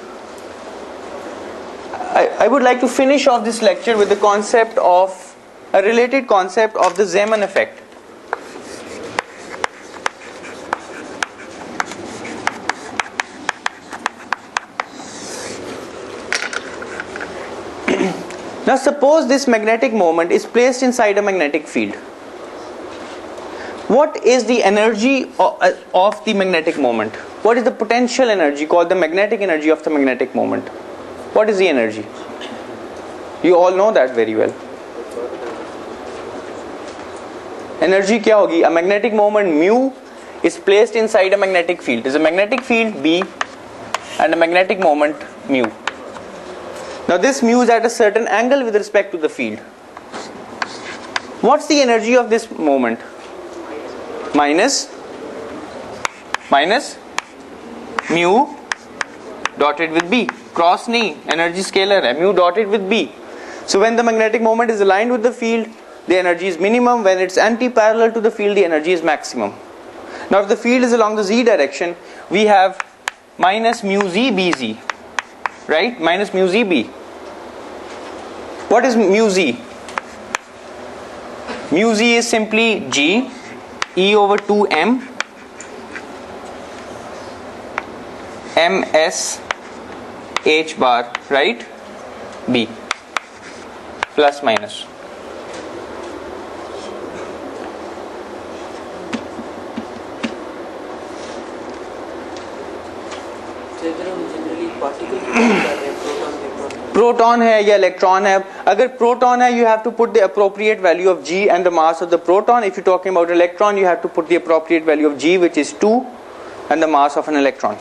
I would like to finish off this lecture with the concept of a related concept of the Zeeman effect. Now suppose this magnetic moment is placed inside a magnetic field. What is the energy of the magnetic moment? What is the potential energy called the magnetic energy of the magnetic moment? What is the energy? You all know that very well. Energy क्या होगी? A magnetic moment mu is placed inside a magnetic field. There is a magnetic field B and a magnetic moment mu. Now this mu is at a certain angle with respect to the field. What's the energy of this moment? Minus mu dotted with B. Cross nahi, energy scalar hai, mu dotted with B. So when the magnetic moment is aligned with the field, the energy is minimum. When it's anti-parallel to the field, the energy is maximum. Now if the field is along the z direction, we have minus mu z bz, right? Minus mu z b. What is mu z? Mu z is simply g e over 2m ms h bar, right? B plus minus. Proton है या electron है. अगर proton है, you have to put the appropriate value of g and the mass of the proton. If you're talking about electron, you have to put the appropriate value of g, which is 2, and the mass of an electron.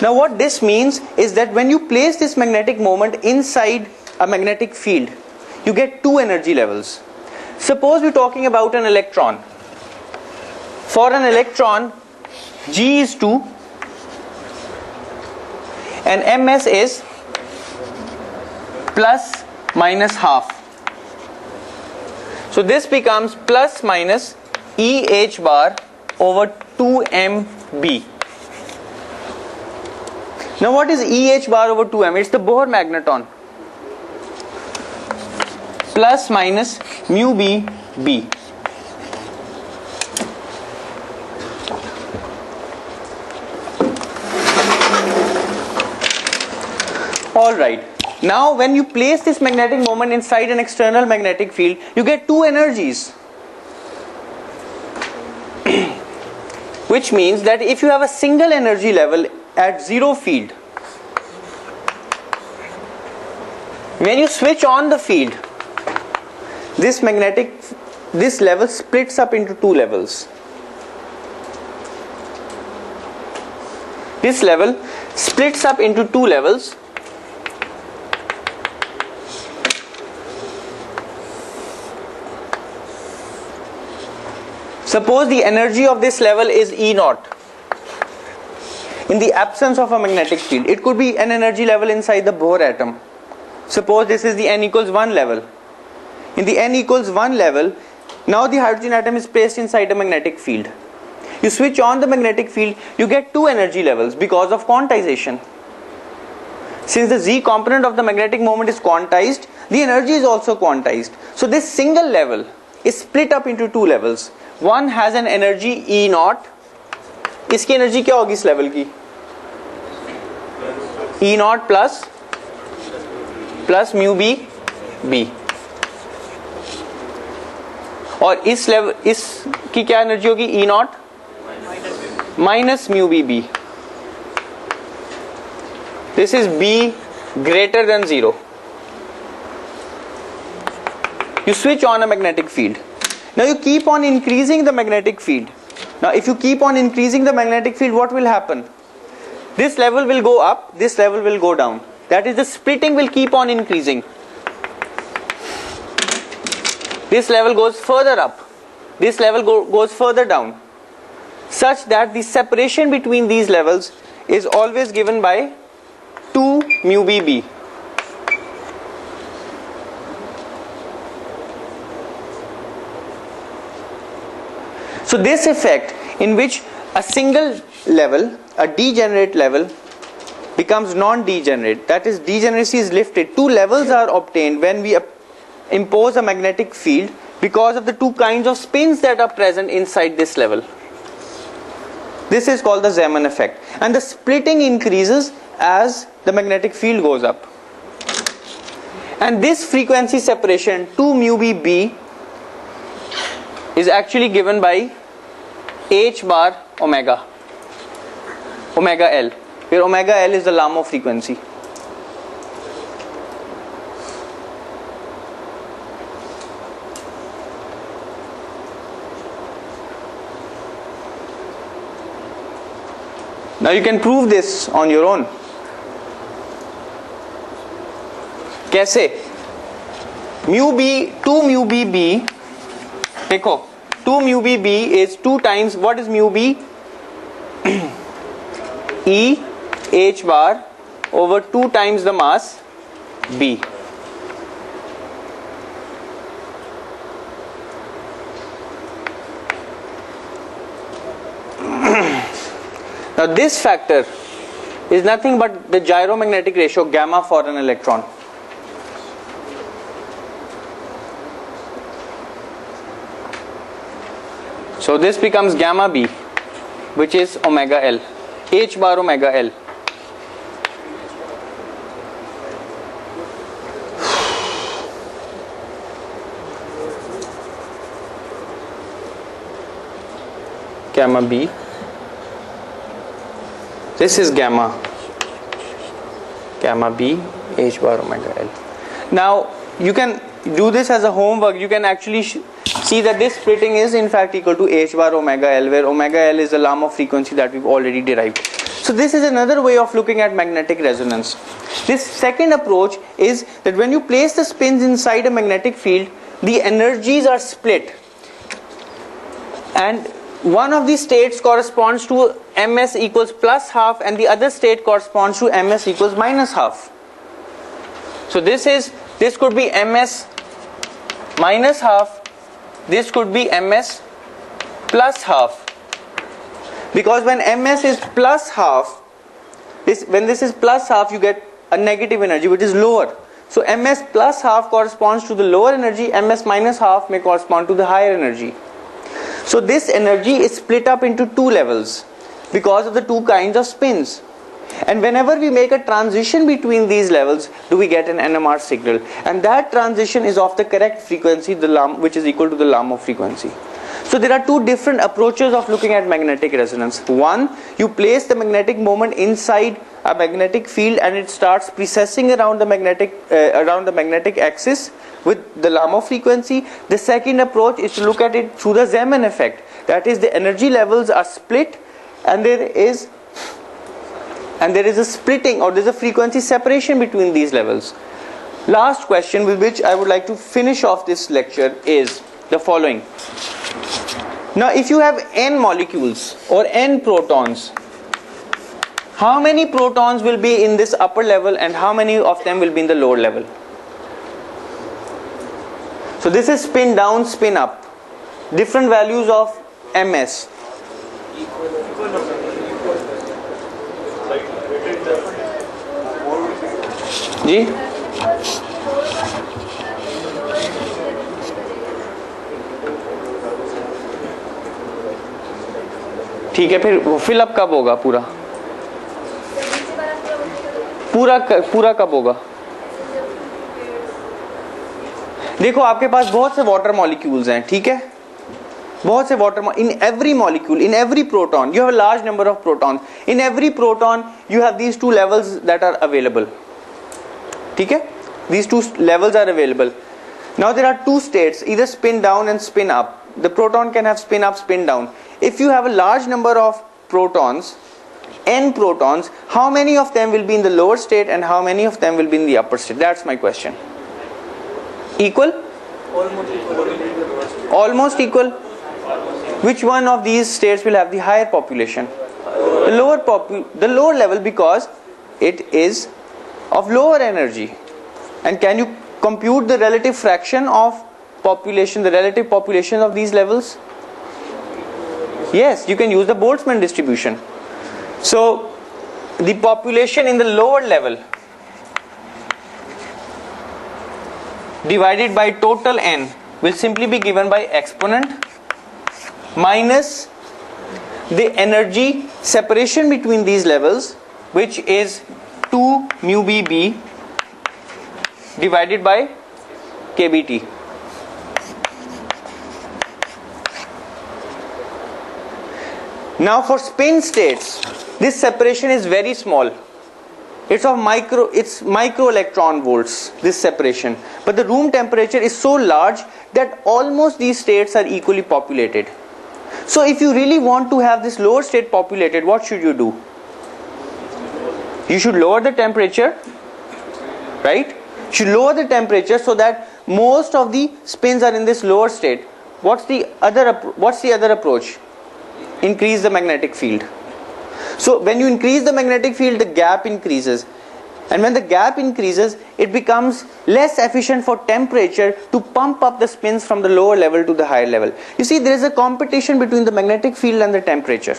Now what this means is that when you place this magnetic moment inside a magnetic field, you get two energy levels. Suppose we're talking about an electron. For an electron, g is 2 and ms is plus minus half. So this becomes plus minus eh bar over 2mb. Now what is eh bar over 2m? It's the Bohr magneton. Plus minus mu b b. Alright, now when you place this magnetic moment inside an external magnetic field, you get two energies. Which means that if you have a single energy level at zero field, when you switch on the field, this level splits up into two levels. This level splits up into two levels. Suppose the energy of this level is E naught. In the absence of a magnetic field, it could be an energy level inside the Bohr atom. Suppose this is the n equals 1 level. In the n equals 1 level, now the hydrogen atom is placed inside a magnetic field. You switch on the magnetic field, you get two energy levels because of quantization. Since the z component of the magnetic moment is quantized, the energy is also quantized. So this single level is split up into two levels. One has an energy E naught. इसकी energy क्या होगी इस level की? E naught plus mu B B. और इस level इसकी क्या energy होगी? E naught minus mu B B. This is B greater than 0. You switch on a magnetic field. Now you keep on increasing the magnetic field. Now if you keep on increasing the magnetic field, what will happen? This level will go up, this level will go down. That is, the splitting will keep on increasing. This level goes further up, this level goes further down, such that the separation between these levels is always given by 2 mu bb. So this effect in which a single level, a degenerate level, becomes non-degenerate, that is, degeneracy is lifted, 2 levels are obtained when we impose a magnetic field because of the 2 kinds of spins that are present inside this level. This is called the Zeeman effect, and the splitting increases as the magnetic field goes up. And this frequency separation 2 mu b is actually given by h bar omega L, where omega L is the Lamo frequency. Now you can prove this on your own. कैसे? Mu b, 2 mu b, देखो 2 mu b is 2 times, what is mu b? E h bar over 2 times the mass b. Now this factor is nothing but the gyromagnetic ratio gamma for an electron. So this becomes gamma b, which is omega L, h bar omega L. Gamma b. This is gamma b, h bar omega L. Now you can do this as a homework. You can actually see that this splitting is in fact equal to h bar omega L, where omega L is the Lamo frequency that we've already derived. So this is another way of looking at magnetic resonance. This second approach is that when you place the spins inside a magnetic field, the energies are split, and one of these states corresponds to ms equals plus half, and the other state corresponds to ms equals minus half. So this could be ms minus half, this could be ms plus half, because when ms is plus half, when this is plus half, you get a negative energy which is lower. So ms plus half corresponds to the lower energy, ms minus half may correspond to the higher energy. So this energy is split up into 2 levels because of the 2 kinds of spins. And whenever we make a transition between these levels, do we get an NMR signal, and that transition is of the correct frequency, which is equal to the Lamo frequency. So there are 2 different approaches of looking at magnetic resonance. One, you place the magnetic moment inside a magnetic field and it starts precessing around the magnetic axis with the Lamo frequency. The second approach is to look at it through the Zeeman effect. That is, the energy levels are split, and there is a splitting, or there is a frequency separation between these levels. Last question with which I would like to finish off this lecture is the following. Now if you have n molecules or n protons, how many protons will be in this upper level and how many of them will be in the lower level? So this is spin down, spin up, different values of ms. जी ठीक है, फिर fill up कब होगा? पूरा कब होगा? देखो आपके पास बहुत से वाटर मॉलिक्यूल्स हैं, ठीक है, बहुत से water, in every molecule, in every proton you have a large number of proton, in every proton you have these 2 levels that are available, ठीक है, these 2 levels are available. Now there are 2 states, either spin down and spin up. The proton can have spin up, spin down. If you have a large number of protons, n protons, how many of them will be in the lower state and how many of them will be in the upper state? That's my question. Equal? Almost equal. Which one of these states will have the higher population? The lower level, because it is of lower energy. And can you compute the relative fraction of population, the relative population of these levels? Yes, you can use the Boltzmann distribution. So the population in the lower level divided by total n will simply be given by exponent minus the energy separation between these levels, which is 2 mu bb divided by kbt. Now for spin states, this separation is very small. It's micro electron volts, this separation. But the room temperature is so large that almost these states are equally populated. So if you really want to have this lower state populated, what should you do? You should lower the temperature, right? You should lower the temperature so that most of the spins are in this lower state. What's the other approach? Increase the magnetic field. So when you increase the magnetic field, the gap increases. And when the gap increases, it becomes less efficient for temperature to pump up the spins from the lower level to the higher level. You see, there is a competition between the magnetic field and the temperature.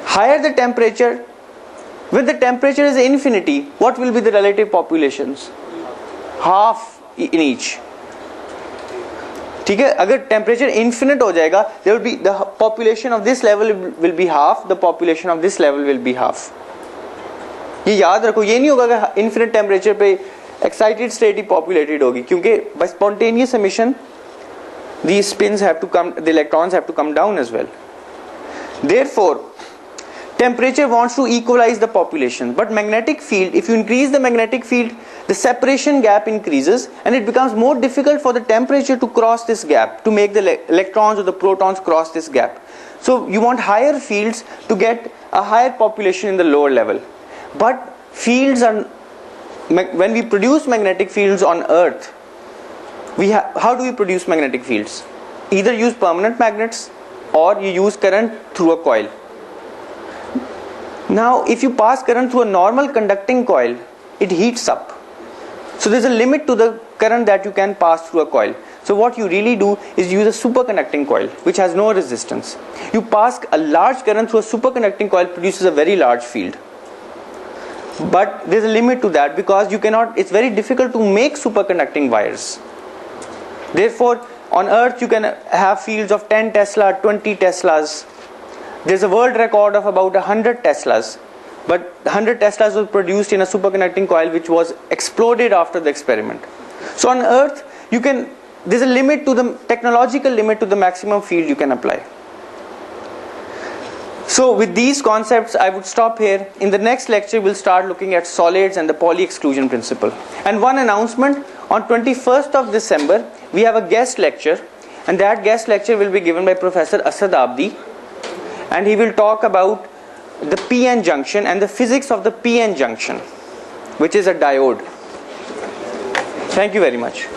Higher the temperature, when the temperature is infinity, what will be the relative populations? Half in each. ठीक है, अगर temperature infinite हो जाएगा, there will be the population of this level will be half, the population of this level will be half. ये याद रखो, ये नहीं होगा कि इन्फिनिट टेम्परेचर पे एक्साइटेड स्टेट ही पॉपुलेटेड होगी, क्योंकि by spontaneous emission these spins have to come, the electrons have to come down as well. Therefore temperature wants to equalize the population, but magnetic field, if you increase the magnetic field, the separation gap increases and it becomes more difficult for the temperature to cross this gap, to make the electrons or the protons cross this gap. So you want higher fields to get a higher population in the lower level. But fields are, when we produce magnetic fields on Earth, how do we produce magnetic fields? Either use permanent magnets or you use current through a coil. Now if you pass current through a normal conducting coil, it heats up. So there's a limit to the current that you can pass through a coil. So what you really do is use a superconducting coil which has no resistance. You pass a large current through a superconducting coil, produces a very large field. But there's a limit to that, because you cannot, it's very difficult to make superconducting wires. Therefore on Earth you can have fields of 10 Tesla, 20 Teslas. There's a world record of about 100 Teslas, but 100 Teslas were produced in a superconducting coil which was exploded after the experiment. So on Earth, there's a limit to the technological limit to the maximum field you can apply. So with these concepts, I would stop here. In the next lecture, we'll start looking at solids and the Pauli exclusion principle. And one announcement, on 21st of December, we have a guest lecture, and that guest lecture will be given by Professor Asad Abdi. And he will talk about the p-n junction and the physics of the p-n junction, which is a diode. Thank you very much.